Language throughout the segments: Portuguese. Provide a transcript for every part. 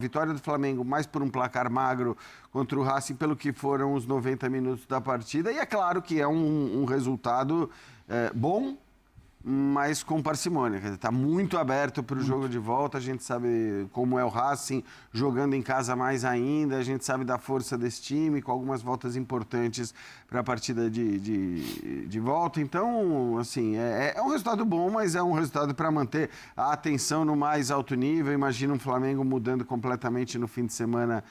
Vitória do Flamengo mais por um placar magro contra o Racing, pelo que foram os 90 minutos da partida. E é claro que é um resultado bom, mas com parcimônia. Está muito aberto para o jogo de volta. A gente sabe como é o Racing, jogando em casa mais ainda. A gente sabe da força desse time, com algumas voltas importantes para a partida de volta. Então, assim, é um resultado bom, mas é um resultado para manter a atenção no mais alto nível. Imagina um Flamengo mudando completamente no fim de semana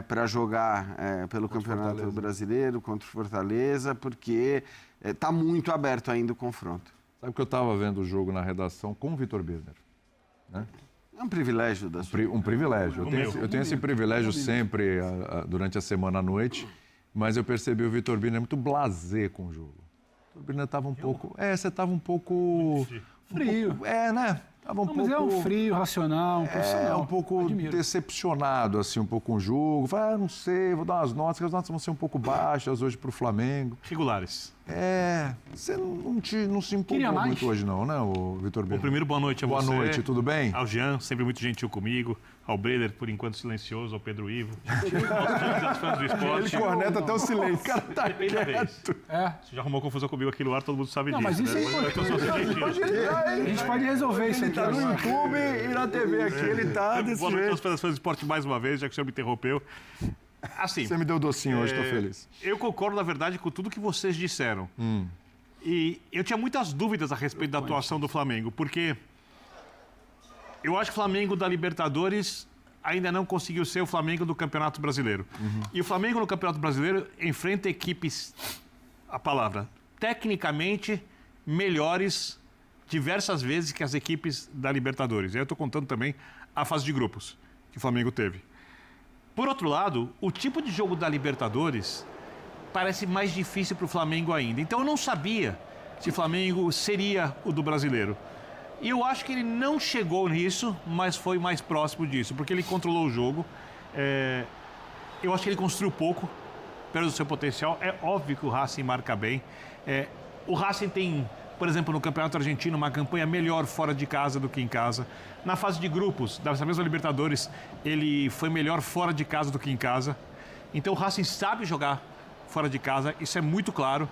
para jogar pelo Campeonato Brasileiro contra o Fortaleza, porque está muito aberto ainda o confronto. Sabe que eu estava vendo o jogo na redação com o Vitor Birner, né? É um privilégio da sua... Um privilégio. Eu tenho esse privilégio sempre durante a semana à noite, mas eu percebi o Vitor Birner muito blasé com o jogo. O Vitor Birner estava um pouco... você estava um pouco... Frio. Né? Tava um pouco... Mas é um frio, racional, um profissional. Um pouco decepcionado, assim, um pouco com o jogo. Falei, não sei, vou dar umas notas, que as notas vão ser um pouco baixas hoje para o Flamengo. Regulares. Você não se empolgou muito hoje não, né, o Vitor Birner? Primeiro, boa noite a você. Boa noite, tudo bem? Ao Jean, sempre muito gentil comigo. Ao Breder, por enquanto silencioso. Ao Pedro Ivo. Aos fãs do esporte. Ele corneta até o silêncio. O cara tá quieto. Você já arrumou confusão comigo aqui no ar, todo mundo sabe disso. Não, mas isso é importante. A gente pode resolver isso aqui. Ele tá no YouTube e na TV aqui, ele tá desse Boa noite jeito. aos fãs do esporte mais uma vez, já que o senhor me interrompeu. Assim, você me deu docinho hoje, tô feliz. Eu concordo, na verdade, com tudo que vocês disseram. E eu tinha muitas dúvidas a respeito da atuação do Flamengo, porque eu acho que o Flamengo da Libertadores ainda não conseguiu ser o Flamengo do Campeonato Brasileiro. E o Flamengo no Campeonato Brasileiro enfrenta equipes, a palavra, tecnicamente melhores diversas vezes que as equipes da Libertadores. E aí eu estou contando também a fase de grupos que o Flamengo teve. Por outro lado, o tipo de jogo da Libertadores parece mais difícil para o Flamengo ainda. Então eu não sabia se o Flamengo seria o do brasileiro. E eu acho que ele não chegou nisso, mas foi mais próximo disso, porque ele controlou o jogo. Eu acho que ele construiu pouco, perto do seu potencial. É óbvio que o Racing marca bem. O Racing tem, por exemplo, no Campeonato Argentino, uma campanha melhor fora de casa do que em casa. Na fase de grupos, dessa mesma Libertadores, ele foi melhor fora de casa do que em casa. Então o Racing sabe jogar fora de casa, isso é muito claro.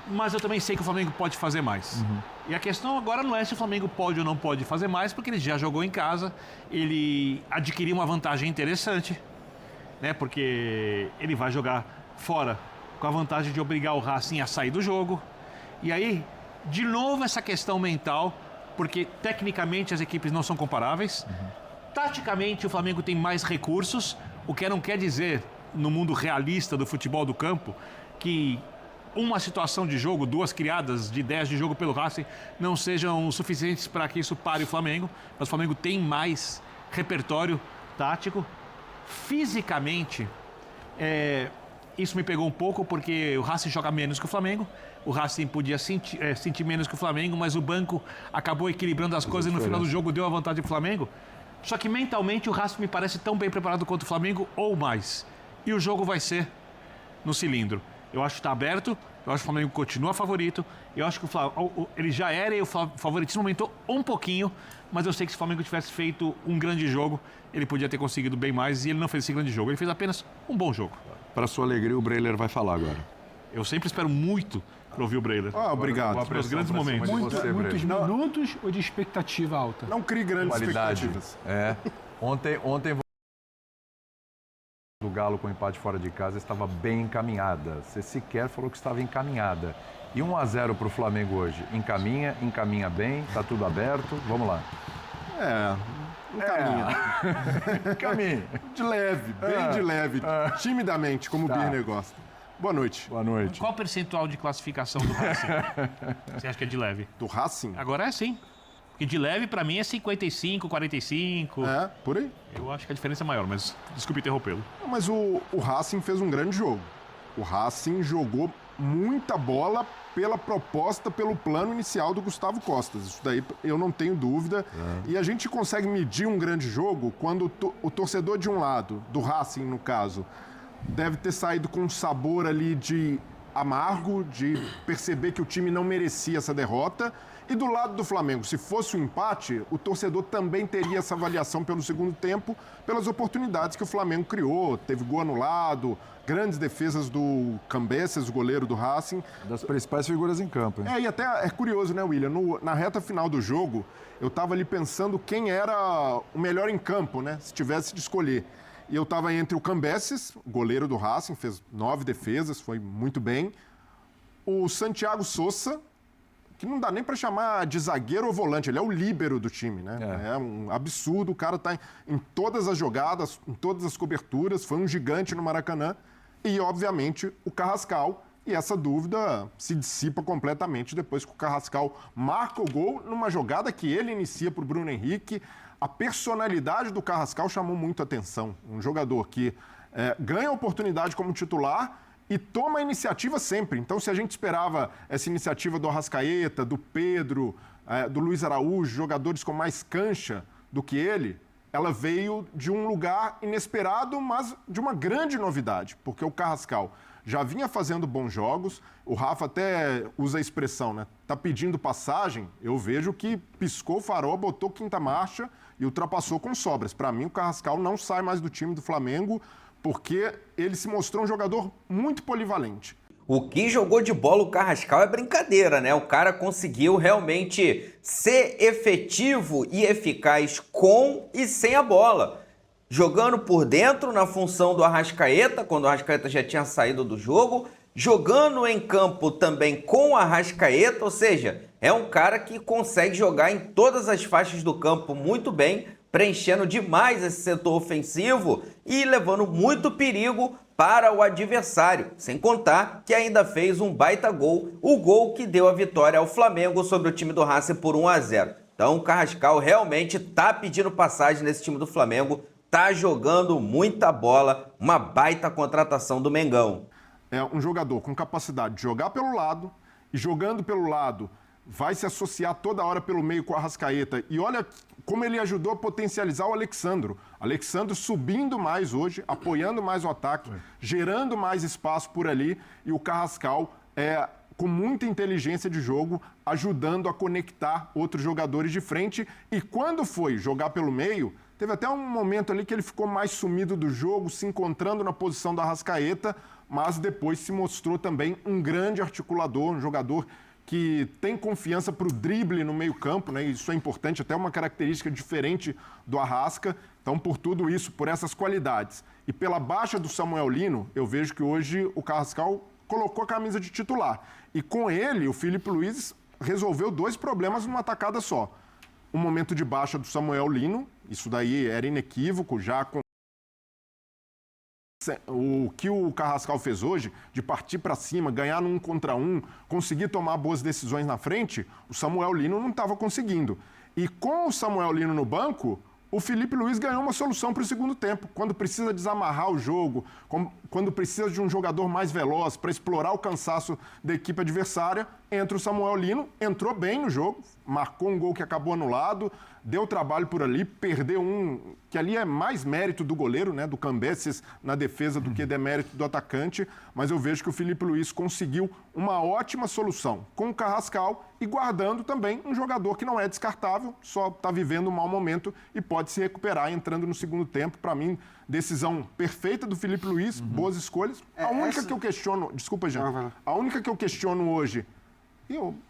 Mas eu também sei que o Flamengo pode fazer mais. E a questão agora não é se o Flamengo pode ou não pode fazer mais, porque ele já jogou em casa, ele adquiriu uma vantagem interessante, né? Porque ele vai jogar fora com a vantagem de obrigar o Racing a sair do jogo. E aí, de novo, essa questão mental, porque tecnicamente as equipes não são comparáveis. Taticamente, o Flamengo tem mais recursos, o que não quer dizer, no mundo realista do futebol do campo, que uma situação de jogo, duas criadas de ideias de jogo pelo Racing, não sejam suficientes para que isso pare o Flamengo. Mas o Flamengo tem mais repertório tático. Fisicamente, isso me pegou um pouco, porque o Racing joga menos que o Flamengo. O Racing podia sentir menos que o Flamengo, mas o banco acabou equilibrando as coisas e no final do jogo deu a vantagem para o Flamengo. Só que mentalmente o Racing me parece tão bem preparado quanto o Flamengo ou mais. E o jogo vai ser no cilindro. Eu acho que está aberto, eu acho que o Flamengo continua favorito, eu acho que ele já era e o favoritismo aumentou um pouquinho, mas eu sei que se o Flamengo tivesse feito um grande jogo, ele podia ter conseguido bem mais e ele não fez esse grande jogo, ele fez apenas um bom jogo. Para sua alegria, o Breiler vai falar agora. Eu sempre espero muito para ouvir o Breiler. Obrigado. Para os grandes momentos. Muitos minutos ou de expectativa alta? Não crie grandes expectativas. Ontem do Galo com empate fora de casa estava bem encaminhada. Você sequer falou que estava encaminhada. E 1-0 para o Flamengo hoje. Encaminha bem, está tudo aberto. Vamos lá. Encaminha. Caminha. De leve, bem de leve. Timidamente, como o Birner gosta. Boa noite. Boa noite. Qual o percentual de classificação do Racing? Você acha que é de leve? Do Racing? Agora é sim. Porque de leve, para mim, é 55, 45. Por aí. Eu acho que a diferença é maior, mas desculpe interrompê-lo. Mas o Racing fez um grande jogo. O Racing jogou muita bola pela proposta, pelo plano inicial do Gustavo Costas. Isso daí eu não tenho dúvida. E a gente consegue medir um grande jogo quando o torcedor de um lado, do Racing no caso, deve ter saído com um sabor ali de amargo de perceber que o time não merecia essa derrota. E do lado do Flamengo, se fosse um empate, o torcedor também teria essa avaliação pelo segundo tempo, pelas oportunidades que o Flamengo criou. Teve gol anulado, grandes defesas do Cambeses, o goleiro do Racing. Das principais figuras em campo, hein? E até é curioso, né, William? Na reta final do jogo, eu estava ali pensando quem era o melhor em campo, né? Se tivesse de escolher. E eu estava entre o Cambeses, goleiro do Racing, fez 9 defesas, foi muito bem. O Santiago Sousa, que não dá nem para chamar de zagueiro ou volante, ele é o líbero do time, né? É um absurdo, o cara tá em todas as jogadas, em todas as coberturas, foi um gigante no Maracanã. E, obviamente, o Carrascal. E essa dúvida se dissipa completamente depois que o Carrascal marca o gol numa jogada que ele inicia para o Bruno Henrique. A personalidade do Carrascal chamou muito a atenção. Um jogador que ganha oportunidade como titular e toma a iniciativa sempre. Então, se a gente esperava essa iniciativa do Arrascaeta, do Pedro, do Luiz Araújo, jogadores com mais cancha do que ele, ela veio de um lugar inesperado, mas de uma grande novidade, porque o Carrascal já vinha fazendo bons jogos, o Rafa até usa a expressão, né? Tá pedindo passagem, eu vejo que piscou o farol, botou quinta marcha e ultrapassou com sobras. Para mim, o Carrascal não sai mais do time do Flamengo, porque ele se mostrou um jogador muito polivalente. O que jogou de bola o Carrascal é brincadeira, né? O cara conseguiu realmente ser efetivo e eficaz com e sem a bola. Jogando por dentro na função do Arrascaeta, quando o Arrascaeta já tinha saído do jogo, jogando em campo também com o Arrascaeta, ou seja, é um cara que consegue jogar em todas as faixas do campo muito bem, preenchendo demais esse setor ofensivo e levando muito perigo para o adversário, sem contar que ainda fez um baita gol, o gol que deu a vitória ao Flamengo sobre o time do Racing por 1-0. Então o Carrascal realmente tá pedindo passagem nesse time do Flamengo, tá jogando muita bola, uma baita contratação do Mengão. É um jogador com capacidade de jogar pelo lado e jogando pelo lado vai se associar toda hora pelo meio com o Arrascaeta. E olha como ele ajudou a potencializar o Alexandro. Alexandro subindo mais hoje, apoiando mais o ataque, gerando mais espaço por ali. E o Carrascal, com muita inteligência de jogo, ajudando a conectar outros jogadores de frente. E quando foi jogar pelo meio, teve até um momento ali que ele ficou mais sumido do jogo, se encontrando na posição do Arrascaeta, mas depois se mostrou também um grande articulador, um jogador que tem confiança para o drible no meio-campo, né? Isso é importante, até uma característica diferente do Arrasca. Então, por tudo isso, por essas qualidades e pela baixa do Samuel Lino, eu vejo que hoje o Carrascal colocou a camisa de titular. E com ele, o Filipe Luís resolveu 2 problemas numa tacada só. O momento de baixa do Samuel Lino, isso daí era inequívoco, já com o que o Carrascal fez hoje, de partir para cima, ganhar no 1 contra 1, conseguir tomar boas decisões na frente, o Samuel Lino não estava conseguindo. E com o Samuel Lino no banco, o Filipe Luís ganhou uma solução para o segundo tempo. Quando precisa desamarrar o jogo, quando precisa de um jogador mais veloz para explorar o cansaço da equipe adversária, entra o Samuel Lino, entrou bem no jogo, marcou um gol que acabou anulado, deu trabalho por ali, perdeu um, que ali é mais mérito do goleiro, né, do Cambeses na defesa do que demérito do atacante, mas eu vejo que o Filipe Luís conseguiu uma ótima solução com o Carrascal e guardando também um jogador que não é descartável, só está vivendo um mau momento e pode se recuperar entrando no segundo tempo. Para mim, decisão perfeita do Filipe Luís, boas escolhas. A única que eu questiono, desculpa, Jean, a única que eu questiono hoje,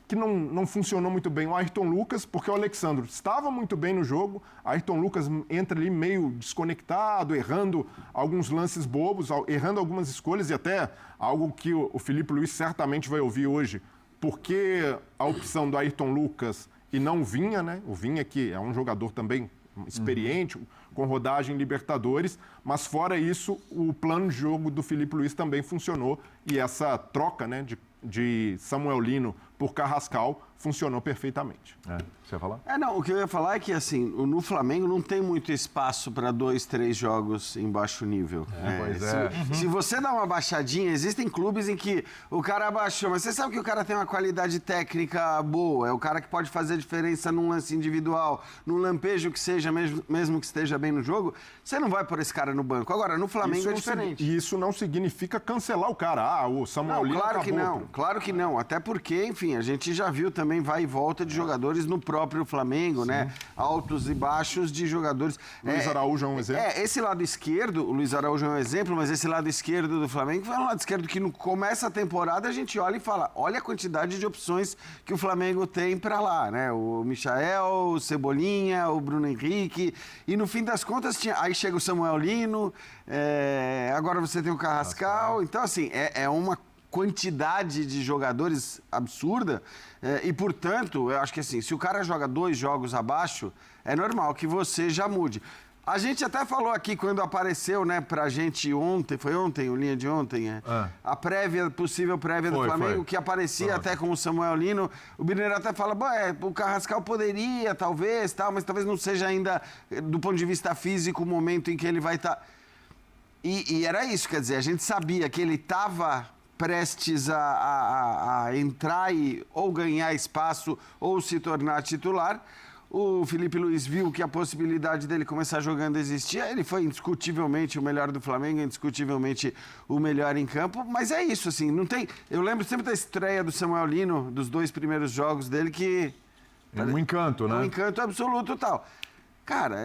que não funcionou muito bem, o Ayrton Lucas, porque o Alexandro estava muito bem no jogo, Ayrton Lucas entra ali meio desconectado, errando alguns lances bobos, errando algumas escolhas e até algo que o Filipe Luís certamente vai ouvir hoje, porque a opção do Ayrton Lucas e não o Vinha, né? O Vinha que é um jogador também experiente, com rodagem em Libertadores, mas fora isso, o plano de jogo do Filipe Luís também funcionou e essa troca, né, de Samuel Lino por Carrascal, funcionou perfeitamente. Você ia falar? Não, o que eu ia falar é que, assim, no Flamengo não tem muito espaço para 2, 3 jogos em baixo nível. Pois é. Se você dá uma baixadinha, existem clubes em que o cara abaixou, mas você sabe que o cara tem uma qualidade técnica boa, é o cara que pode fazer diferença num lance individual, num lampejo que seja, mesmo que esteja bem no jogo, você não vai pôr esse cara no banco. Agora, no Flamengo é diferente. E isso não significa cancelar o cara. O Samuel Lino claro que acabou. não, claro que não. Até porque, enfim, a gente já viu também vai e volta de jogadores no próprio Flamengo, né? Altos e baixos de jogadores. Luiz Araújo é um exemplo. Esse lado esquerdo, o Luiz Araújo é um exemplo, mas esse lado esquerdo do Flamengo foi um lado esquerdo que no começa a temporada a gente olha e fala, olha a quantidade de opções que o Flamengo tem pra lá, né? O Michael, o Cebolinha, o Bruno Henrique, e no fim das contas aí chega o Samuel Lino, agora você tem o Carrascal, então assim, é uma quantidade de jogadores absurda e, portanto, eu acho que assim, se o cara joga 2 jogos abaixo, é normal que você já mude. A gente até falou aqui quando apareceu, né, pra gente ontem, foi ontem, o linha de ontem, a possível prévia do Flamengo, que aparecia até com o Samuel Lino. O Birner até fala, o Carrascal poderia, talvez, tal, mas talvez não seja ainda, do ponto de vista físico, o momento em que ele vai estar... E era isso, quer dizer, a gente sabia que ele estava prestes a entrar ou ganhar espaço ou se tornar titular. O Felipe Luiz viu que a possibilidade dele começar jogando existia. Ele foi indiscutivelmente o melhor do Flamengo, indiscutivelmente o melhor em campo. Mas é isso, assim, não tem... Eu lembro sempre da estreia do Samuel Lino, dos 2 primeiros jogos dele, que... Um encanto, né? Um encanto absoluto e tal. Cara,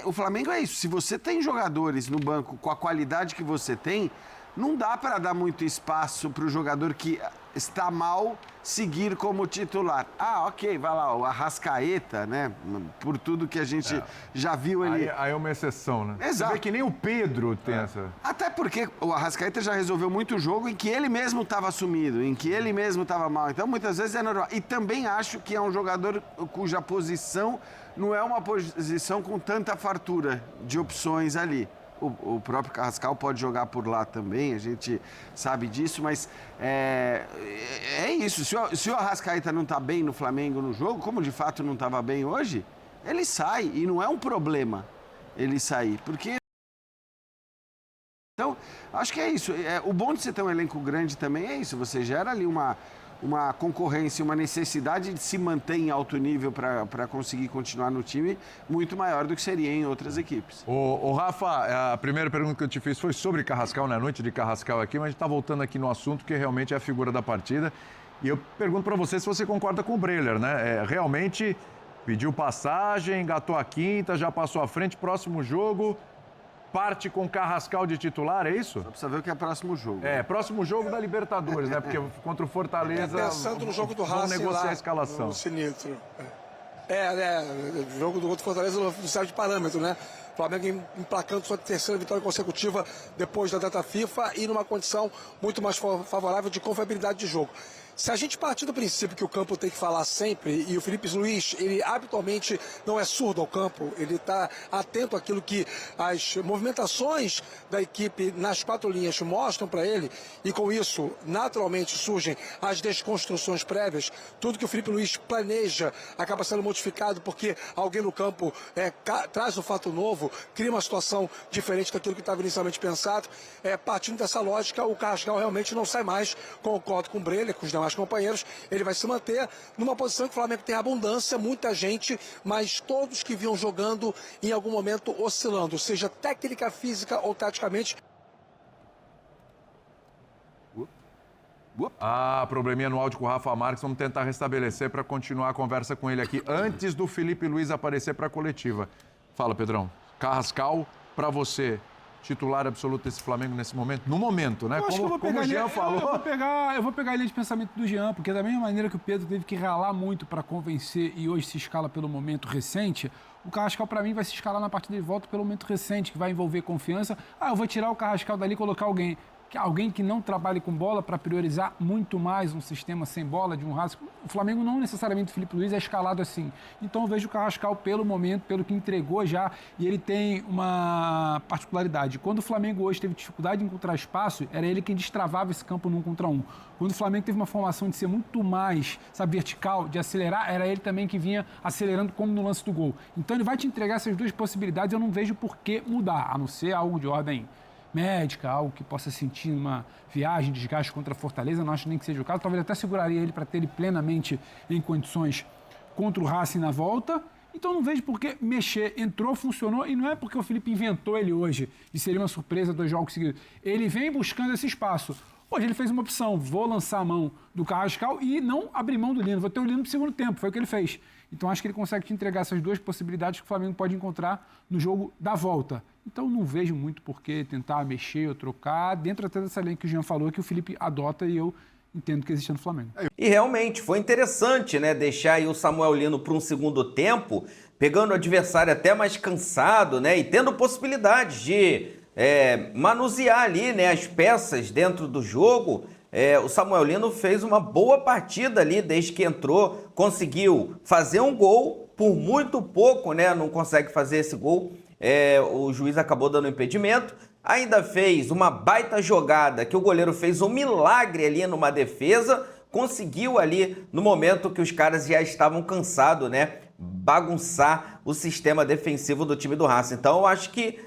o Flamengo é isso. Se você tem jogadores no banco com a qualidade que você tem, não dá para dar muito espaço para o jogador que está mal seguir como titular. Ok, vai lá, o Arrascaeta, né? Por tudo que a gente já viu ele... Aí é uma exceção, né? Exato. Você vê que nem o Pedro tem essa... Até porque o Arrascaeta já resolveu muito jogo em que ele mesmo estava sumido, em que ele mesmo estava mal. Então, muitas vezes é normal. E também acho que é um jogador cuja posição não é uma posição com tanta fartura de opções ali. O próprio Carrascal pode jogar por lá também, a gente sabe disso, mas é isso. Se o Arrascaeta não está bem no Flamengo no jogo, como de fato não estava bem hoje, ele sai, e não é um problema ele sair, porque... Então, acho que é isso. O bom de você ter um elenco grande também é isso, você gera ali uma concorrência, uma necessidade de se manter em alto nível para conseguir continuar no time muito maior do que seria em outras equipes. Ô Rafa, a primeira pergunta que eu te fiz foi sobre Carrascal, na noite de Carrascal aqui, mas a gente está voltando aqui no assunto, que realmente é a figura da partida. E eu pergunto para você se você concorda com o Breler, né? Realmente pediu passagem, engatou a quinta, já passou à frente, próximo jogo... Parte com Carrascal de titular, é isso? Só precisa ver o que é próximo jogo. Próximo jogo da Libertadores, né? Porque contra o Fortaleza... Pensando no jogo do Racing vamos negociar lá, a escalação. No Sinistro. O jogo do Fortaleza não serve de parâmetro, né? O Flamengo emplacando sua 3ª vitória consecutiva depois da data FIFA e numa condição muito mais favorável de confiabilidade de jogo. Se a gente partir do princípio que o campo tem que falar sempre, e o Felipe Luiz, ele habitualmente não é surdo ao campo, ele está atento àquilo que as movimentações da equipe nas 4 linhas mostram para ele, e com isso, naturalmente, surgem as desconstruções prévias. Tudo que o Felipe Luiz planeja acaba sendo modificado porque alguém no campo traz um fato novo, cria uma situação diferente daquilo que estava inicialmente pensado. Partindo dessa lógica, o Carrascal realmente não sai mais, concordo com o Breler, com os demais companheiros, ele vai se manter numa posição que o Flamengo tem abundância, muita gente, mas todos que vinham jogando em algum momento oscilando, seja técnica, física ou taticamente. Probleminha no áudio com o Rafa Marques, vamos tentar restabelecer para continuar a conversa com ele aqui, antes do Felipe Luiz aparecer para a coletiva. Fala, Pedrão. Carrascal, para você, titular absoluto desse Flamengo nesse momento? No momento, né? Como o Jean falou. Eu vou pegar a linha de pensamento do Jean, porque da mesma maneira que o Pedro teve que ralar muito para convencer e hoje se escala pelo momento recente, o Carrascal, para mim, vai se escalar na partida de volta pelo momento recente, que vai envolver confiança. Eu vou tirar o Carrascal dali e colocar alguém. alguém que não trabalhe com bola para priorizar muito mais um sistema sem bola de um Racing. O Flamengo não necessariamente, o Felipe Luiz, é escalado assim. Então eu vejo o Carrascal pelo momento, pelo que entregou já, e ele tem uma particularidade. Quando o Flamengo hoje teve dificuldade em encontrar espaço, era ele quem destravava esse campo no 1 contra 1. Quando o Flamengo teve uma formação de ser muito mais, vertical, de acelerar, era ele também que vinha acelerando como no lance do gol. Então ele vai te entregar essas duas possibilidades, eu não vejo por que mudar, a não ser algo de ordem médica, algo que possa sentir uma viagem, desgaste contra a Fortaleza, não acho nem que seja o caso. Talvez até seguraria ele para ter ele plenamente em condições contra o Racing na volta. Então não vejo por que mexer. Entrou, funcionou, e não é porque o Felipe inventou ele hoje e seria uma surpresa 2 jogos seguidos. Ele vem buscando esse espaço. Hoje ele fez uma opção, vou lançar a mão do Carrascal e não abrir mão do Lino, vou ter o Lino pro segundo tempo, foi o que ele fez. Então acho que ele consegue te entregar essas duas possibilidades que o Flamengo pode encontrar no jogo da volta. Então não vejo muito por que tentar mexer ou trocar, dentro até dessa linha que o Jean falou, que o Felipe adota e eu entendo que existe no Flamengo. E realmente foi interessante, né, deixar aí o Samuel Lino para um segundo tempo, pegando o adversário até mais cansado, né, e tendo possibilidades de manusear ali, né, as peças dentro do jogo. O Samuel Lino fez uma boa partida ali desde que entrou, conseguiu fazer um gol, por muito pouco, né, não consegue fazer esse gol, o juiz acabou dando impedimento, ainda fez uma baita jogada que o goleiro fez um milagre ali numa defesa, conseguiu ali no momento que os caras já estavam cansados, né, bagunçar o sistema defensivo do time do Racing. Então eu acho que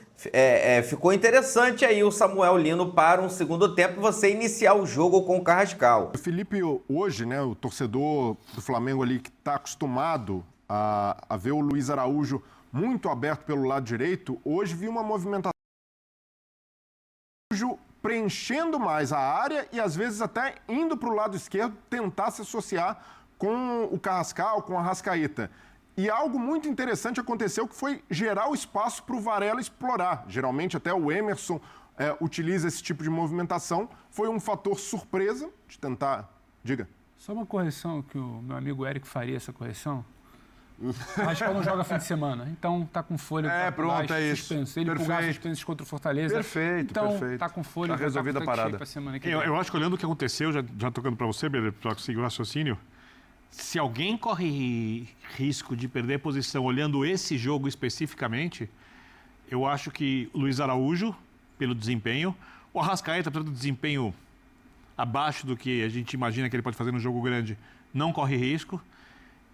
ficou interessante aí o Samuel Lino para um segundo tempo, você iniciar o jogo com o Carrascal. Felipe, hoje, né, o torcedor do Flamengo ali que está acostumado a ver o Luiz Araújo muito aberto pelo lado direito, hoje viu uma movimentação preenchendo mais a área e às vezes até indo para o lado esquerdo tentar se associar com o Carrascal, com a Arrascaeta. E algo muito interessante aconteceu, que foi gerar o espaço para o Varela explorar. Geralmente até o Emerson utiliza esse tipo de movimentação. Foi um fator surpresa de tentar... Diga. Só uma correção, que o meu amigo Eric faria essa correção. Acho que não joga fim de semana, então tá com folha. Pronto, é isso. Suspenso. Ele pulgar suspensos contra o Fortaleza. Perfeito, então, perfeito. Tá com folha. Tá resolvida a parada. Eu acho que olhando o que aconteceu, já tocando para você, Beber, para seguir o raciocínio, se alguém corre risco de perder posição olhando esse jogo especificamente, eu acho que o Luiz Araújo, pelo desempenho, o Arrascaeta, pelo desempenho abaixo do que a gente imagina que ele pode fazer no jogo grande, não corre risco,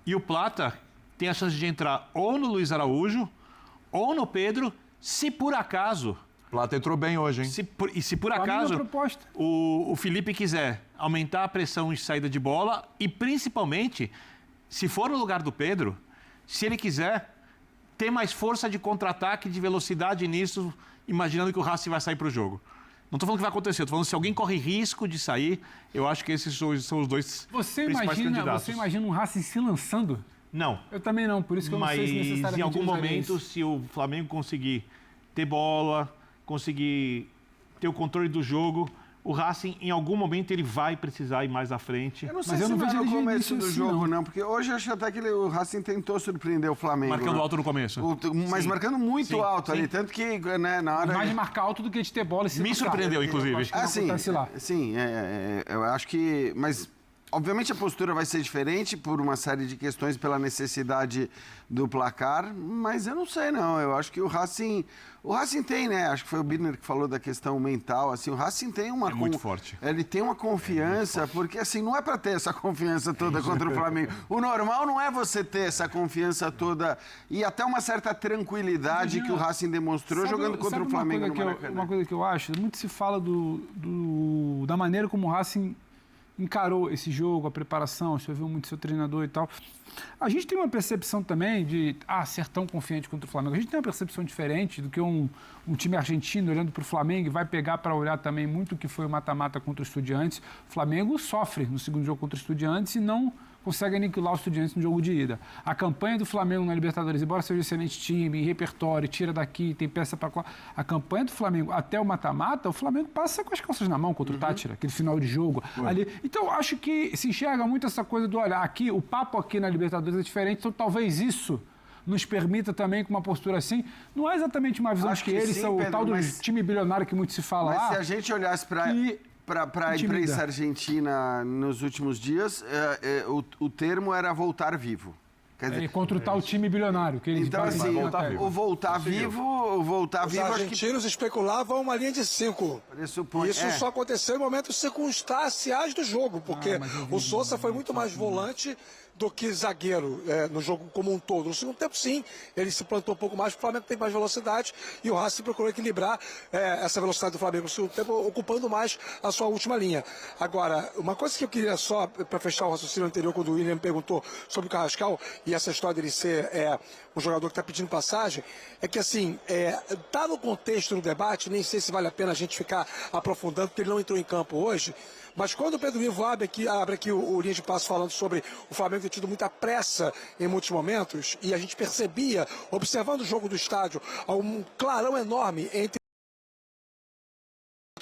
e o Plata tem a chance de entrar ou no Luiz Araújo ou no Pedro, se por acaso... Plata entrou bem hoje, hein? Se por acaso o Felipe quiser aumentar a pressão em saída de bola e, principalmente, se for no lugar do Pedro, se ele quiser ter mais força de contra-ataque, de velocidade nisso, imaginando que o Racing vai sair para o jogo. Não estou falando que vai acontecer, estou falando se alguém corre risco de sair, eu acho que esses são os dois principais candidatos. Você imagina um Racing se lançando? Não. Eu também não, por isso que eu não sei se necessariamente... Mas em algum momento, se o Flamengo conseguir ter bola, conseguir ter o controle do jogo, o Racing, em algum momento, ele vai precisar ir mais à frente. Eu não sei se vai no começo do jogo, não, porque hoje eu acho até que o Racing tentou surpreender o Flamengo. Marcando alto no começo. Mas marcando muito alto ali, tanto que, né, na hora... Mais de marcar alto do que de ter bola e se... Me surpreendeu, inclusive. Sim, eu acho que... Mas, obviamente, a postura vai ser diferente por uma série de questões, pela necessidade do placar, mas eu não sei, não. Eu acho que o Racing tem, né? Acho que foi o Birner que falou da questão mental, assim, o Racing tem uma... muito forte. Ele tem uma confiança, porque, assim, não é para ter essa confiança toda contra o Flamengo. O normal não é você ter essa confiança toda e até uma certa tranquilidade que o Racing demonstrou jogando contra o Flamengo no Maracanã. Uma coisa que eu acho, muito se fala da maneira como o Racing encarou esse jogo, a preparação, você viu muito seu treinador e tal. A gente tem uma percepção também de ser tão confiante contra o Flamengo. A gente tem uma percepção diferente do que um time argentino olhando para o Flamengo e vai pegar para olhar também muito o que foi o mata-mata contra o Estudiantes. O Flamengo sofre no segundo jogo contra o Estudiantes e não consegue aniquilar o Estudiantes no jogo de ida. A campanha do Flamengo na Libertadores, embora seja um excelente time, repertório, tira daqui, tem peça para... A campanha do Flamengo até o mata-mata, o Flamengo passa com as calças na mão contra o Tátira, aquele final de jogo ali. Então, acho que se enxerga muito essa coisa do olhar aqui, o papo aqui na Libertadores é diferente, então talvez isso nos permita também com uma postura assim. Não é exatamente uma visão Acho de que eles sim, são Pedro, o tal do mas- time bilionário que muito se fala Mas lá. se a gente olhasse para a intimida. imprensa argentina nos últimos dias, o termo era voltar vivo. Quer dizer, Contra o tal time bilionário. Que eles então, batem assim, na voltar tecla. vivo. o voltar Os vivo, acho que argentinos especulavam uma linha de 5. pressupõe. Isso só aconteceu em momentos circunstanciais do jogo, porque o Sousa foi muito mais volante do que zagueiro no jogo como um todo. No segundo tempo, sim, ele se plantou um pouco mais, o Flamengo tem mais velocidade e o Racing procurou equilibrar essa velocidade do Flamengo no segundo tempo, ocupando mais a sua última linha. Agora, uma coisa que eu queria só, para fechar o raciocínio anterior, quando o William perguntou sobre o Carrascal e essa história dele ser um jogador que está pedindo passagem, é que assim, tá no contexto do debate, nem sei se vale a pena a gente ficar aprofundando, porque ele não entrou em campo hoje, mas quando o Pedro Ivo abre aqui o linha de passo falando sobre o Flamengo ter tido muita pressa em muitos momentos, e a gente percebia, observando o jogo do estádio, um clarão enorme entre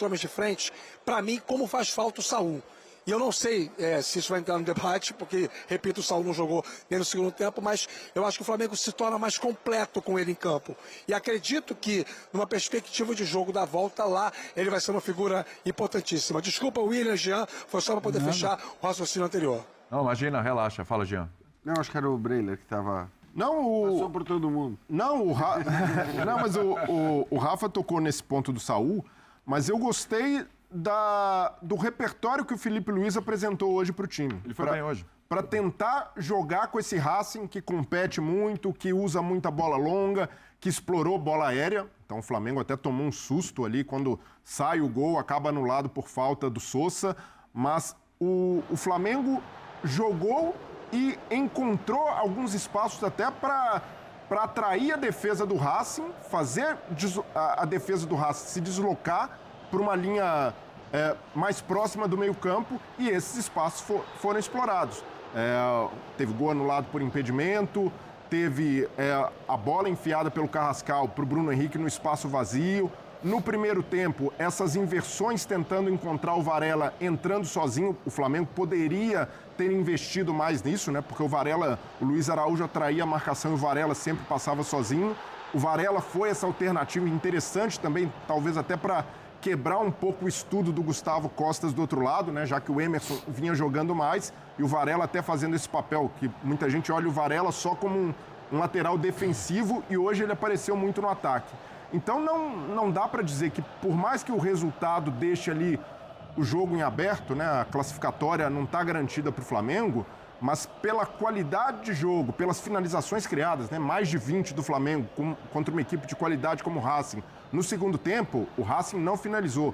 homens de frente, para mim, como faz falta o Saúl. E eu não sei se isso vai entrar no debate, porque, repito, o Saúl não jogou nem no segundo tempo, mas eu acho que o Flamengo se torna mais completo com ele em campo. E acredito que, numa perspectiva de jogo da volta lá, ele vai ser uma figura importantíssima. Desculpa, William, Jean, foi só para poder fechar o raciocínio anterior. Não, imagina, relaxa. Fala, Jean. Não, acho que era o Breiler que estava... Não, Passou por todo mundo. Não, não, mas o Rafa tocou nesse ponto do Saúl, mas eu gostei do repertório que o Felipe Luiz apresentou hoje para o time. Ele foi bem hoje. Para tentar jogar com esse Racing que compete muito, que usa muita bola longa, que explorou bola aérea. Então o Flamengo até tomou um susto ali quando sai o gol, acaba anulado por falta do Sousa. Mas o Flamengo jogou e encontrou alguns espaços até para atrair a defesa do Racing, fazer a defesa do Racing se deslocar para uma linha mais próxima do meio-campo, e esses espaços foram explorados. Teve gol anulado por impedimento, teve a bola enfiada pelo Carrascal para o Bruno Henrique no espaço vazio. No primeiro tempo, essas inversões tentando encontrar o Varela entrando sozinho. O Flamengo poderia ter investido mais nisso, né? Porque o Luiz Araújo atraía a marcação e o Varela sempre passava sozinho. O Varela foi essa alternativa interessante também, talvez até para quebrar um pouco o estudo do Gustavo Costas do outro lado, né? Já que o Emerson vinha jogando mais e o Varela até fazendo esse papel, que muita gente olha o Varela só como um lateral defensivo, e hoje ele apareceu muito no ataque. Então não dá para dizer que, por mais que o resultado deixe ali o jogo em aberto, né? A classificatória não está garantida para o Flamengo, mas pela qualidade de jogo, pelas finalizações criadas, né? Mais de 20 do Flamengo contra uma equipe de qualidade como o Racing. No segundo tempo, o Racing não finalizou,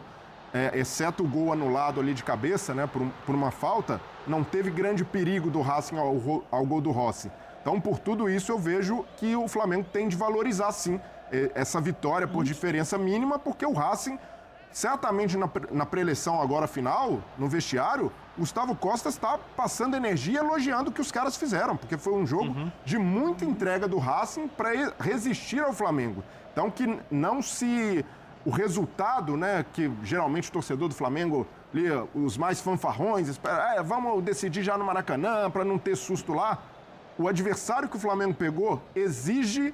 exceto o gol anulado ali de cabeça, né? Por uma falta, não teve grande perigo do Racing ao gol do Rossi. Então, por tudo isso, eu vejo que o Flamengo tem de valorizar, sim, essa vitória por diferença mínima, porque o Racing, certamente na pré-eleição agora final, no vestiário, Gustavo Costa está passando energia elogiando o que os caras fizeram, porque foi um jogo de muita entrega do Racing para resistir ao Flamengo. Então, que não se... O resultado, né, que geralmente o torcedor do Flamengo, ali, os mais fanfarrões, espera, vamos decidir já no Maracanã para não ter susto lá. O adversário que o Flamengo pegou exige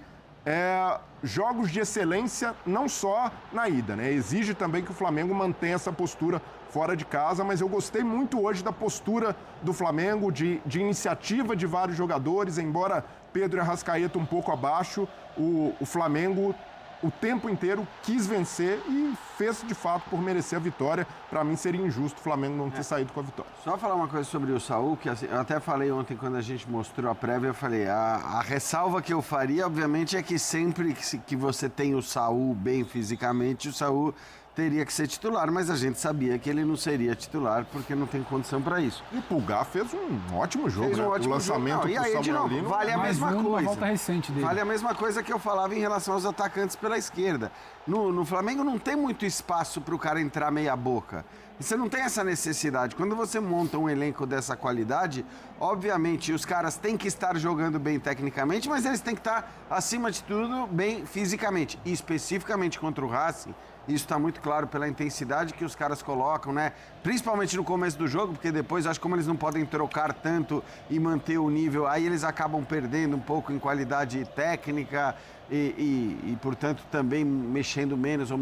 jogos de excelência, não só na ida, né? Exige também que o Flamengo mantenha essa postura fora de casa, mas eu gostei muito hoje da postura do Flamengo, de iniciativa de vários jogadores, embora Pedro e Arrascaeta um pouco abaixo, o Flamengo o tempo inteiro quis vencer e fez de fato por merecer a vitória. Para mim seria injusto o Flamengo não ter saído com a vitória. Só falar uma coisa sobre o Saúl, que assim, eu até falei ontem quando a gente mostrou a prévia, eu falei, a ressalva que eu faria, obviamente, é que sempre que você tem o Saúl bem fisicamente, o Saúl teria que ser titular, mas a gente sabia que ele não seria titular porque não tem condição para isso. E o Pulgar fez um ótimo jogo, Fez um né? ótimo O lançamento jogo. Não, e aí, pro de novo, Samuelino, vale a Mais mesma uma coisa. volta recente dele. Vale a mesma coisa que eu falava em relação aos atacantes pela esquerda. No Flamengo não tem muito espaço para o cara entrar meia boca. E você não tem essa necessidade. Quando você monta um elenco dessa qualidade, obviamente os caras têm que estar jogando bem tecnicamente, mas eles têm que estar, acima de tudo, bem fisicamente. E especificamente contra o Racing, isso está muito claro pela intensidade que os caras colocam, né? Principalmente no começo do jogo, porque depois, acho que como eles não podem trocar tanto e manter o nível, aí eles acabam perdendo um pouco em qualidade técnica e portanto, também mexendo menos ou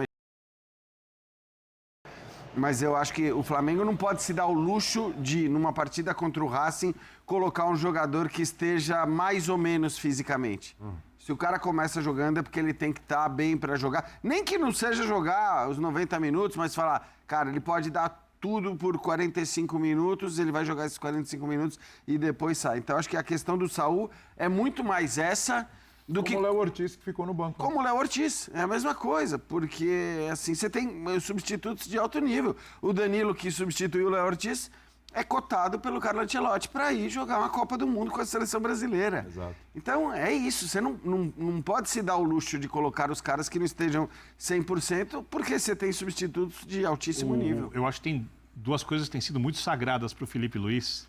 Mas eu acho que o Flamengo não pode se dar o luxo de, numa partida contra o Racing, colocar um jogador que esteja mais ou menos fisicamente. Se o cara começa jogando é porque ele tem que estar bem para jogar. Nem que não seja jogar os 90 minutos, mas falar, cara, ele pode dar tudo por 45 minutos, ele vai jogar esses 45 minutos e depois sai. Então, acho que a questão do Saúl é muito mais essa do que... Como o Léo Ortiz, que ficou no banco. Como o Léo Ortiz, é a mesma coisa, porque assim, você tem substitutos de alto nível. O Danilo, que substituiu o Léo Ortiz, é cotado pelo Carlo Ancelotti para ir jogar uma Copa do Mundo com a seleção brasileira. Exato. Então, é isso, você não pode se dar o luxo de colocar os caras que não estejam 100%, porque você tem substitutos de altíssimo nível. Eu acho que tem duas coisas que têm sido muito sagradas para o Felipe Luiz,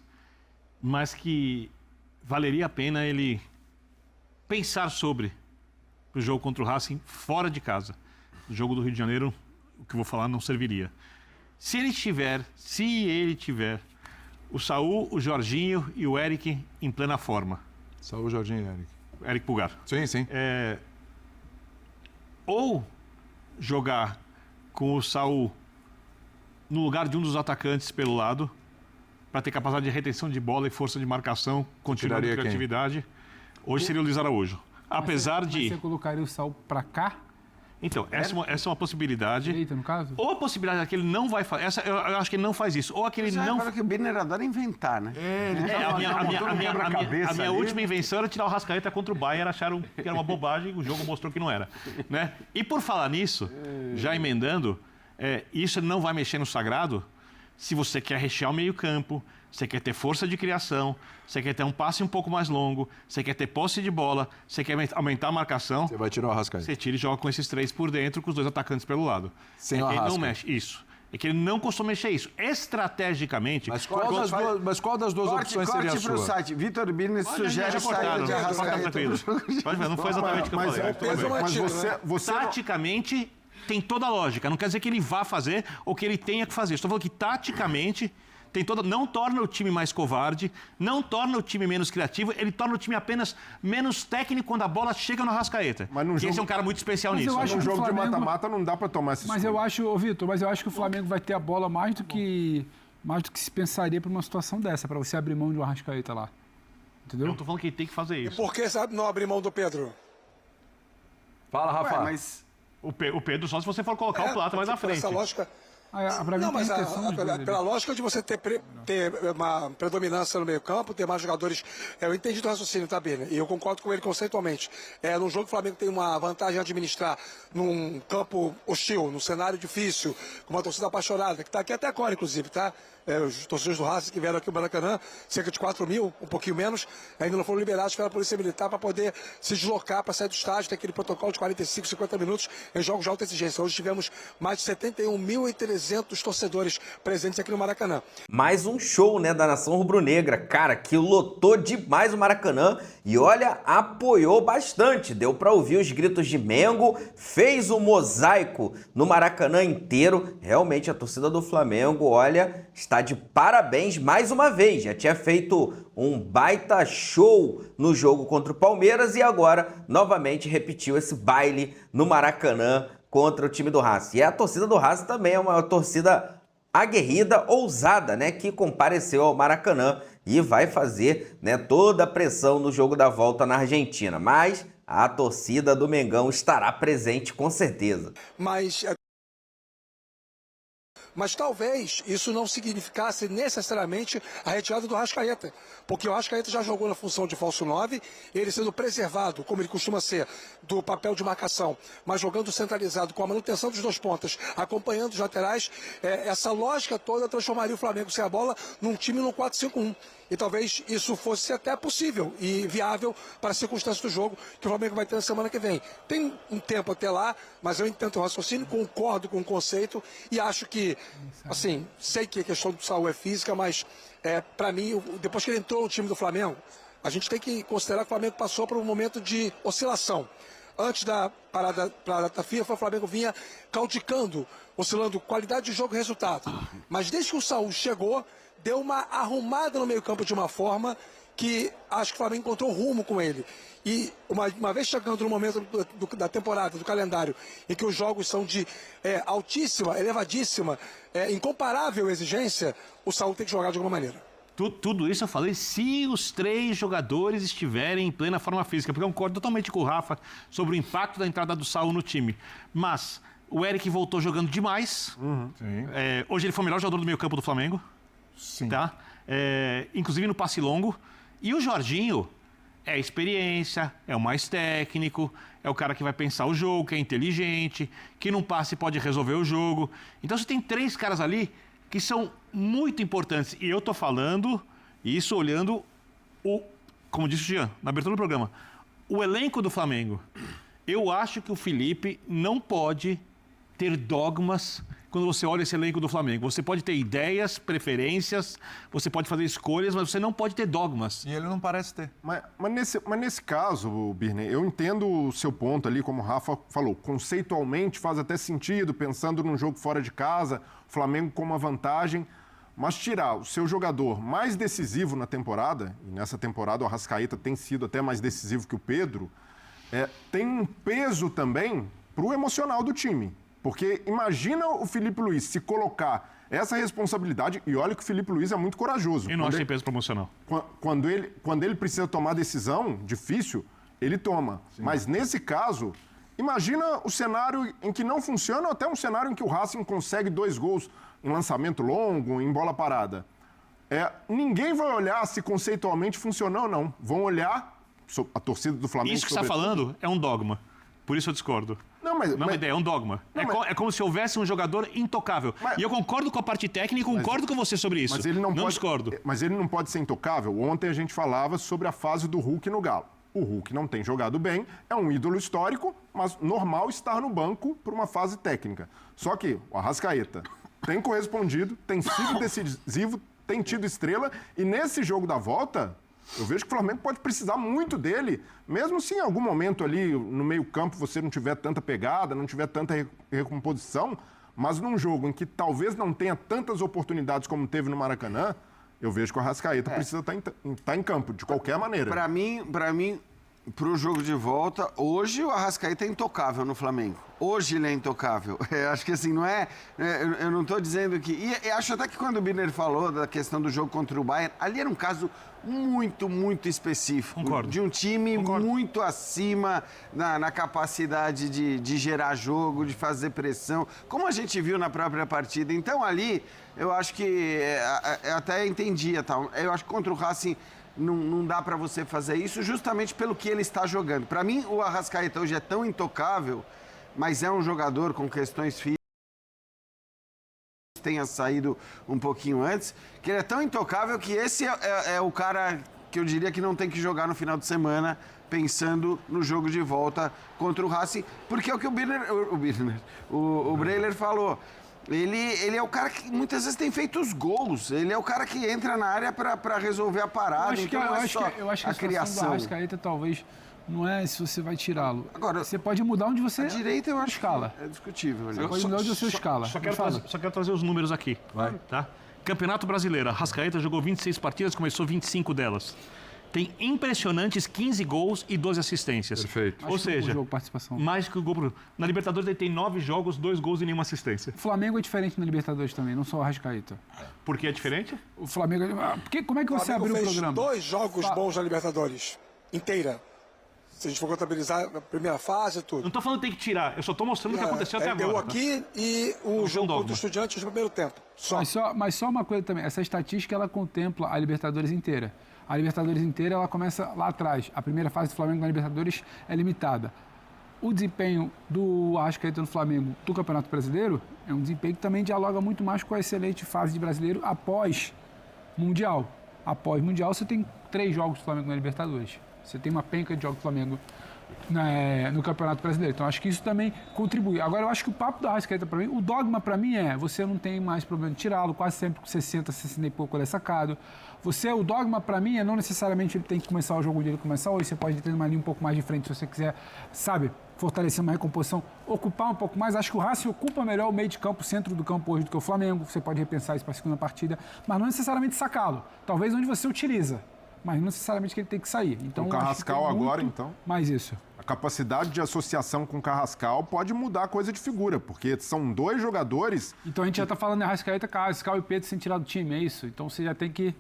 mas que valeria a pena ele pensar sobre o jogo contra o Racing fora de casa. O jogo do Rio de Janeiro, o que eu vou falar não serviria. Se ele tiver o Saúl, o Jorginho e o Eric em plena forma. Saúl, Jorginho e Eric. Eric Pulgar. Sim, sim. Ou jogar com o Saúl no lugar de um dos atacantes pelo lado, para ter capacidade de retenção de bola e força de marcação, continuando a criatividade. Hoje seria o Luiz Araújo. Apesar de... Você colocaria o Saúl para cá? Então, essa é uma possibilidade. Direita, no caso? Ou a possibilidade é que ele não vai fazer. Eu acho que ele não faz isso. Ou aquele não. Agora que o Birner adora inventar, né? A minha última invenção era tirar o Rascaeta contra o Bayern, acharam que era uma bobagem, o jogo mostrou que não era. Né? E por falar nisso, já emendando, isso não vai mexer no sagrado se você quer rechear o meio-campo, você quer ter força de criação, você quer ter um passe um pouco mais longo, você quer ter posse de bola, você quer aumentar a marcação. Você vai tirar o Arrascaeta. Você tira e joga com esses três por dentro, com os dois atacantes pelo lado. Sem o Ele Arrasca. não mexe. Isso. É que ele não costuma mexer isso. Estrategicamente... Mas qual das duas opções seria a corte pro sua? site. Vitor Birner sugere saída de Arrascaeta. Pode ver, não foi exatamente o que eu falei. Mas você Taticamente, tem toda a lógica. Não quer dizer que ele vá fazer ou que ele tenha que fazer. Estou falando que, taticamente, tem toda... não torna o time mais covarde, não torna o time menos criativo, ele torna o time apenas menos técnico quando a bola chega no Arrascaeta. Esse é um cara muito especial nisso. acho num que o jogo de Flamengo- mata-mata não dá pra tomar essa Mas eu acho, ô Vitor, que o Flamengo vai ter a bola mais do que se pensaria para uma situação dessa, para você abrir mão de um Arrascaeta lá. Eu Entendeu? não estou falando que ele tem que fazer isso. Por que sabe não abrir mão do Pedro? Fala, Rafa. Mas O Pedro, só se você for colocar o Plata mais à frente. Essa lógica... Pra mim Não, tem mas intenção de fazer. pela lógica de você ter uma predominância no meio campo, ter mais jogadores... Eu entendi do raciocínio, tá, Birner? E eu concordo com ele conceitualmente. Num jogo que o Flamengo tem uma vantagem a administrar num campo hostil, num cenário difícil, com uma torcida apaixonada, que está aqui até agora, inclusive, tá? Os torcedores do Racing que vieram aqui no Maracanã, cerca de 4 mil, um pouquinho menos, ainda não foram liberados pela Polícia Militar para poder se deslocar para sair do estádio, tem aquele protocolo de 45, 50 minutos em jogos de alta exigência. Hoje tivemos mais de 71.300 torcedores presentes aqui no Maracanã. Mais um show, né, da nação rubro-negra. Cara, que lotou demais o Maracanã e, olha, apoiou bastante. Deu pra ouvir os gritos de Mengo, fez o mosaico no Maracanã inteiro. Realmente, a torcida do Flamengo, olha, está de parabéns mais uma vez. Já tinha feito um baita show no jogo contra o Palmeiras e agora, novamente, repetiu esse baile no Maracanã contra o time do Racing. E a torcida do Racing também é uma torcida aguerrida, ousada, né, que compareceu ao Maracanã e vai fazer, né, toda a pressão no jogo da volta na Argentina. Mas a torcida do Mengão estará presente com certeza. Mas talvez isso não significasse necessariamente a retirada do Arrascaeta, porque o Arrascaeta já jogou na função de falso 9, ele sendo preservado, como ele costuma ser, do papel de marcação, mas jogando centralizado com a manutenção dos dois pontas, acompanhando os laterais, essa lógica toda transformaria o Flamengo sem a bola num time no 4-5-1. E talvez isso fosse até possível e viável para as circunstâncias do jogo que o Flamengo vai ter na semana que vem. Tem um tempo até lá, mas eu entendo o raciocínio, concordo com o conceito e acho que, assim, sei que a questão do Saúl é física, mas para mim, depois que ele entrou no time do Flamengo, a gente tem que considerar que o Flamengo passou por um momento de oscilação. Antes da parada para a data FIFA, o Flamengo vinha caudicando, oscilando qualidade de jogo e resultado. Mas desde que o Saúl chegou, deu uma arrumada no meio-campo de uma forma que acho que o Flamengo encontrou rumo com ele. E uma vez chegando no momento da temporada, do calendário, em que os jogos são de altíssima, elevadíssima, incomparável exigência, o Saúl tem que jogar de alguma maneira. Tudo isso eu falei se os 3 jogadores estiverem em plena forma física, porque eu concordo totalmente com o Rafa sobre o impacto da entrada do Saúl no time. Mas o Eric voltou jogando demais. Hoje ele foi o melhor jogador do meio campo do Flamengo. Sim. Tá? Inclusive no passe longo. E o Jorginho é experiência, é o mais técnico, é o cara que vai pensar o jogo, que é inteligente, que num passe pode resolver o jogo. Então você tem 3 caras ali que são muito importantes. E eu tô falando isso olhando como disse o Jean, na abertura do programa, o elenco do Flamengo. Eu acho que o Felipe não pode ter dogmas quando você olha esse elenco do Flamengo. Você pode ter ideias, preferências, você pode fazer escolhas, mas você não pode ter dogmas. E ele não parece ter. Mas nesse caso, Birner, eu entendo o seu ponto ali, como o Rafa falou. Conceitualmente faz até sentido, pensando num jogo fora de casa, o Flamengo com uma vantagem. Mas tirar o seu jogador mais decisivo na temporada, e nessa temporada o Arrascaeta tem sido até mais decisivo que o Pedro, tem um peso também para o emocional do time. Porque imagina o Felipe Luiz se colocar essa responsabilidade, e olha que o Felipe Luiz é muito corajoso. E não acho que tem peso promocional. Quando ele precisa tomar decisão difícil, ele toma. Sim. Mas nesse caso, imagina o cenário em que não funciona, ou até um cenário em que o Racing consegue 2 gols em lançamento longo, em bola parada. Ninguém vai olhar se conceitualmente funcionou ou não. Vão olhar a torcida do Flamengo. Isso que você está falando é um dogma. Por isso eu discordo. Não é uma ideia, é um dogma. É como se houvesse um jogador intocável. E eu concordo com a parte técnica e concordo com você sobre isso. Mas ele não discordo. Mas ele não pode ser intocável. Ontem a gente falava sobre a fase do Hulk no Galo. O Hulk não tem jogado bem, é um ídolo histórico, mas normal estar no banco por uma fase técnica. Só que o Arrascaeta tem correspondido, tem sido decisivo, tem tido estrela, e nesse jogo da volta, eu vejo que o Flamengo pode precisar muito dele, mesmo se em algum momento ali no meio-campo você não tiver tanta pegada, não tiver tanta recomposição, mas num jogo em que talvez não tenha tantas oportunidades como teve no Maracanã, eu vejo que o Arrascaeta precisa estar em campo, de qualquer maneira. Para mim, pro jogo de volta, hoje o Arrascaeta é intocável no Flamengo. Hoje ele é intocável. Acho que assim, não é... Eu não estou dizendo que... E acho até que quando o Birner falou da questão do jogo contra o Bayern, ali era um caso muito, muito específico. Concordo. De um time muito acima na capacidade de gerar jogo, de fazer pressão, como a gente viu na própria partida. Então ali, eu acho que... até entendia, tal. Eu acho que contra o Racing... Não dá para você fazer isso justamente pelo que ele está jogando. Para mim, o Arrascaeta hoje é tão intocável, mas é um jogador com questões físicas, tenha saído um pouquinho antes, que ele é tão intocável que esse é o cara que eu diria que não tem que jogar no final de semana pensando no jogo de volta contra o Racing, porque é o que o Breler falou. Ele é o cara que muitas vezes tem feito os gols. Ele é o cara que entra na área para resolver a parada. Eu acho que a criação do Arrascaeta talvez não é se você vai tirá-lo. Agora, você pode mudar onde você... A direita eu acho escala. É discutível. Você pode mudar onde você escala. Só quero trazer os números aqui. Vai. Tá? Campeonato Brasileiro. Arrascaeta jogou 26 partidas, começou 25 delas. Tem impressionantes 15 gols e 12 assistências. Perfeito. Ou seja, mais que o gol por jogo. Na Libertadores ele tem 9 jogos, 2 gols e nenhuma assistência. O Flamengo é diferente na Libertadores também, não só o Arrascaeta. Por que é diferente? O Flamengo... Como é que você abriu o programa? 2 jogos bons na Libertadores, inteira. Se a gente for contabilizar a primeira fase e tudo. Não estou falando que tem que tirar, eu só estou mostrando o que aconteceu até agora. Deu aqui e o jogo contra o Estudiantes no primeiro tempo. Mas só uma coisa também, essa estatística ela contempla a Libertadores inteira. A Libertadores inteira ela começa lá atrás. A primeira fase do Flamengo na Libertadores é limitada. O desempenho do Arrascaeta no Flamengo do Campeonato Brasileiro é um desempenho que também dialoga muito mais com a excelente fase de brasileiro após Mundial. após o Mundial, você tem 3 jogos do Flamengo na Libertadores. Você tem uma penca de jogos do Flamengo no Campeonato Brasileiro. Então, acho que isso também contribui. Agora, eu acho que o papo da Arrascaeta, para mim, o dogma para mim você não tem mais problema de tirá-lo, quase sempre com 60 e pouco ele é sacado. O dogma para mim não necessariamente ele tem que começar o jogo dele, começar hoje, você pode ter uma linha um pouco mais de frente se você quiser, sabe, fortalecer uma recomposição, ocupar um pouco mais. Acho que o Racing ocupa melhor o meio de campo, o centro do campo hoje do que o Flamengo. Você pode repensar isso para a segunda partida, mas não necessariamente sacá-lo. Talvez onde você utiliza, mas não necessariamente que ele tem que sair. Então, o Carrascal agora, então? Mais isso. A capacidade de associação com o Carrascal pode mudar a coisa de figura, porque são 2 jogadores... Então a gente já está falando de Arrascaeta, Carrascal e Pedro sem tirar do time, é isso? Então você já tem que...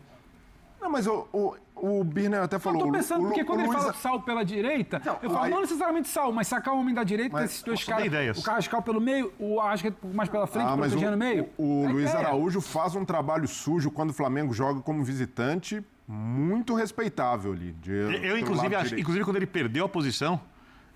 Não, mas o Birner até falou... Eu tô pensando, porque quando ele Luiz... fala Sal pela direita, eu falo, não necessariamente Sal, mas sacar o homem da direita, esses 2 caras, o Carrascal pelo meio, o Arrascaeta mais pela frente, protegendo no meio. O Luiz Araújo faz um trabalho sujo quando o Flamengo joga como visitante, muito respeitável ali. Eu inclusive, quando ele perdeu a posição,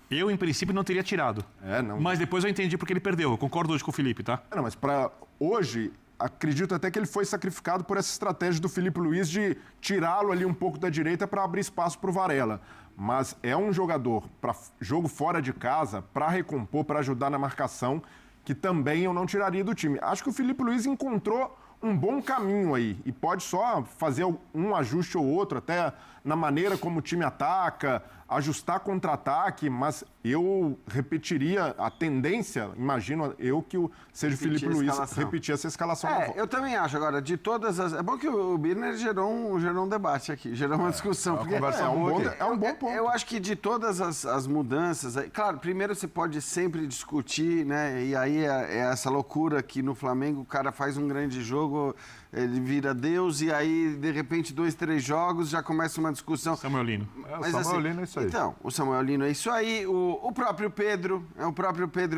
eu, em princípio, não teria tirado. Não. Mas depois eu entendi porque ele perdeu. Eu concordo hoje com o Felipe, tá? Não, mas para hoje... Acredito até que ele foi sacrificado por essa estratégia do Felipe Luiz de tirá-lo ali um pouco da direita para abrir espaço para o Varela. Mas é um jogador para jogo fora de casa, para recompor, para ajudar na marcação, que também eu não tiraria do time. Acho que o Felipe Luiz encontrou um bom caminho aí e pode só fazer um ajuste ou outro, até na maneira como o time ataca, ajustar contra-ataque, mas eu repetiria a tendência, imagino eu, que seja o Felipe Luiz repetir essa escalação. Eu também acho. Agora, de todas as... É bom que o Birner gerou um debate aqui, gerou uma discussão. Porque é um bom ponto. Eu acho que de todas as mudanças... Claro, primeiro você pode sempre discutir, né? E aí é essa loucura que no Flamengo o cara faz um grande jogo, ele vira Deus, e aí, de repente, 2, 3 jogos, já começa uma discussão. Samuel Lino. Mas, o Samuel Lino é isso aí. Então, o Samuel Lino é isso aí. O próprio Pedro,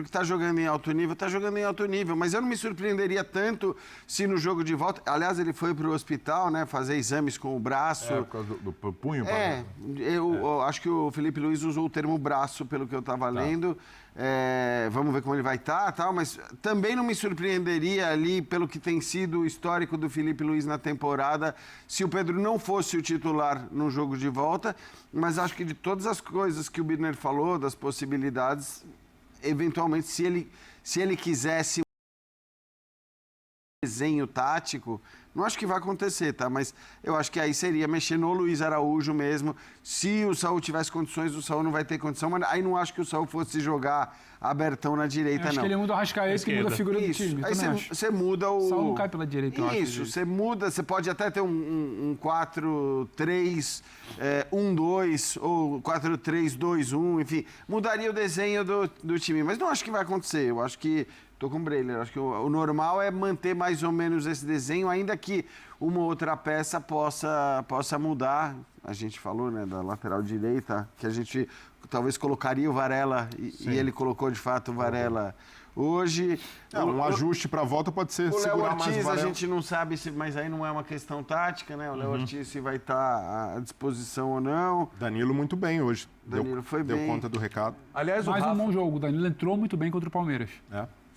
que está jogando em alto nível, mas eu não me surpreenderia tanto se no jogo de volta... Aliás, ele foi para o hospital, né, fazer exames com o braço. Por causa do punho? Eu acho que o Felipe Luiz usou o termo braço, pelo que eu estava lendo. Vamos ver como ele vai estar, tal, mas também não me surpreenderia ali, pelo que tem sido o histórico do Felipe Luiz na temporada, se o Pedro não fosse o titular no jogo de volta, mas acho que de todas as coisas que o Birner falou, das possibilidades, eventualmente, se ele quisesse um desenho tático, não acho que vai acontecer, tá? Mas eu acho que aí seria mexer no Luiz Araújo mesmo. Se o Saúl tivesse condições, o Saúl não vai ter condição, mas aí não acho que o Saúl fosse jogar abertão na direita, acho não. que ele muda o Arrascaeta e muda a figura do time. Aí você muda o... O Saúl não cai pela direita, eu acho. Isso, você muda, você pode até ter um 4-3, 1-2, ou 4-3-2-1, enfim. Mudaria o desenho do time, mas não acho que vai acontecer. Eu acho que... Tô com o Breiler. Acho que o normal é manter mais ou menos esse desenho, ainda que uma outra peça possa mudar. A gente falou, né, da lateral direita, que a gente talvez colocaria o Varela, e ele colocou de fato o Varela hoje. Um ajuste para a volta pode ser segurar mais o Varela. O Léo Ortiz, a gente não sabe, mas aí não é uma questão tática, né? O Léo Ortiz se vai estar à disposição ou não. Danilo muito bem hoje. Danilo foi bem. Deu conta do recado. Aliás, mais um bom jogo. O Danilo entrou muito bem contra o Palmeiras.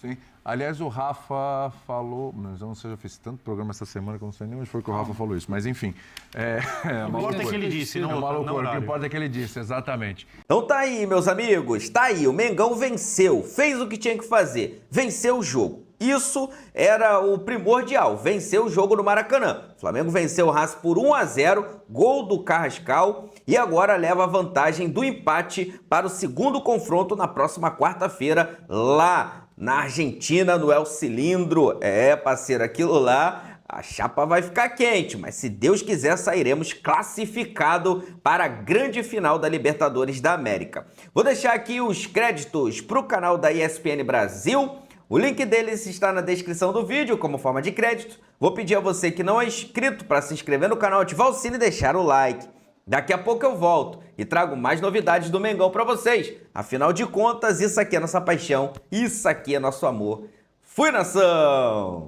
Sim. Aliás, o Rafa falou... Mas eu não sei, eu fiz tanto programa essa semana que eu não sei nem onde foi que o Rafa falou isso. Mas, enfim. O que importa é que ele disse, não o que importa é que ele disse, exatamente. Então tá aí, meus amigos. Tá aí, o Mengão venceu. Fez o que tinha que fazer. Venceu o jogo. Isso era o primordial. Venceu o jogo no Maracanã. O Flamengo venceu o Racing por 1-0. Gol do Carrascal. E agora leva a vantagem do empate para o segundo confronto na próxima quarta-feira, lá na Argentina, no El Cilindro. Parceiro, aquilo lá, a chapa vai ficar quente, mas se Deus quiser, sairemos classificado para a grande final da Libertadores da América. Vou deixar aqui os créditos para o canal da ESPN Brasil. O link deles está na descrição do vídeo como forma de crédito. Vou pedir a você que não é inscrito para se inscrever no canal, ativar o sino e deixar o like. Daqui a pouco eu volto e trago mais novidades do Mengão para vocês. Afinal de contas, isso aqui é nossa paixão, isso aqui é nosso amor. Fui, nação!